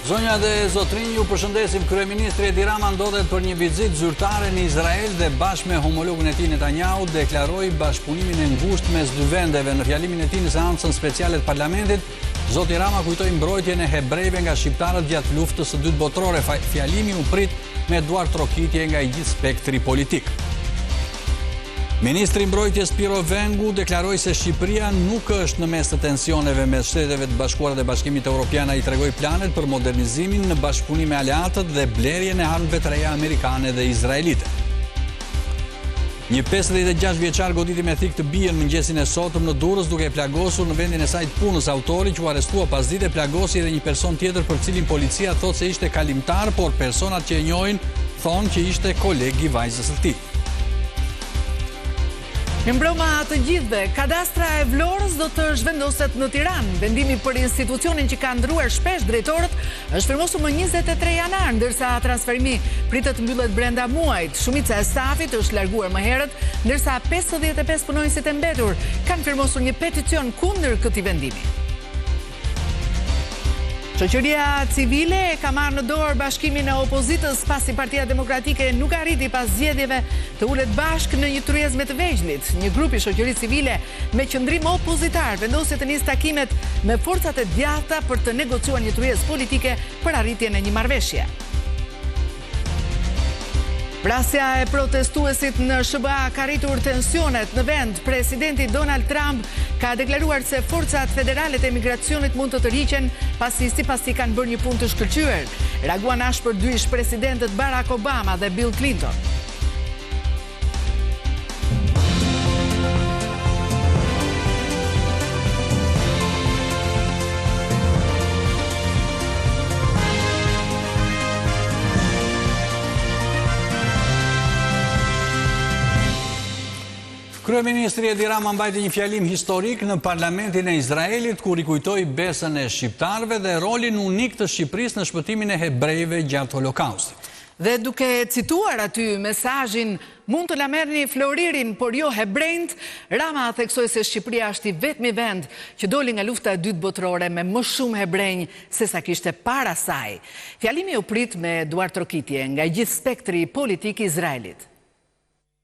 Zonja dhe zotrinj, ju përshëndesim. Kryeministri Edi Rama ndodhet për një vizitë zyrtare në Izrael dhe bashkë me homologun e tij Netanyahu deklaroi bashkëpunimin e ngushtë mes dy vendeve. Në fjalimin e tij në seancën speciale të parlamentit, zoti Rama kujtoi mbrojtjen e hebrejve nga shqiptarët gjatë luftës së dytë botërore. Fjalimi u prit me duar trokitje nga i gjithë spektri politik. Ministri i Mbrojtjes Piro Vengu deklaroi se Shqipëria nuk është në mes të tensioneve mes Shteteve të Bashkuara dhe Bashkimit Evropian. Ai tregoi planet për modernizimin në bashkëpunim me aleatët dhe blerjen e armëve të reja amerikane dhe izraelite. Një 56 vjeçar goditi me thik të bijën mëngjesin e sotëm në Durrës duke plagosur në vendin e saj të punës. Autori që u arrestua pas dite plagosi edhe një person tjetër për cilin policia thot se ishte kalimtar, por personat që e njohin thonë që ishte koleg i vajzës së tij. Mbroma të gjithëve, kadastra e Vlorës do të zhvendoset në Tiranë. Vendimi për institucionin që ka ndruar shpesh drejtorët është firmosur më 23 janar, ndërsa transferimi pritet të mbyllet brenda muajit. Shumica e stafit është larguar më herët, ndërsa 55 punonësit e mbetur kanë firmosur një peticion kundër këtij vendimi. Shoqëria civile ka marrë në dorë bashkimin e opozitës pasi Partia Demokratike nuk arriti pas zgjedhjeve të ulet bashkë në një tryezme të vegjëlit. Një grup i shoqërisë civile me qëndrim opozitar vendosi të nisë takimet me forcat e djathta për të negociuar një tryezë politike për arritjen e një marrëveshje. Vrasja e protestuesit në SBA ka rritur tensionet në vend. Presidenti Donald Trump ka deklaruar se forcat federale të emigracionit mund të tërhiqen pasi sipas tij kanë bërë një punë të shkëlqyer. Reaguan ashpër dy ish-presidentët Barack Obama dhe Bill Clinton. Kryeministri Edi Rama mbajti një fjalim historik në parlamentin e Izraelit ku rikujtoi besën e shqiptarëve dhe rolin unik të Shqipërisë në shpëtimin e hebrejve gjatë Holokaustit. Dhe duke cituar aty mesazhin "Mund të la merrni floririn, por jo hebrejt", Rama theksoi se Shqipëria është i vetmi vend që doli nga lufta e dytë botërore me më shumë hebrejnë se sa kishte para saj. Fjalimi u prit me duar trokitje nga gjithë spektri politik i Izraelit.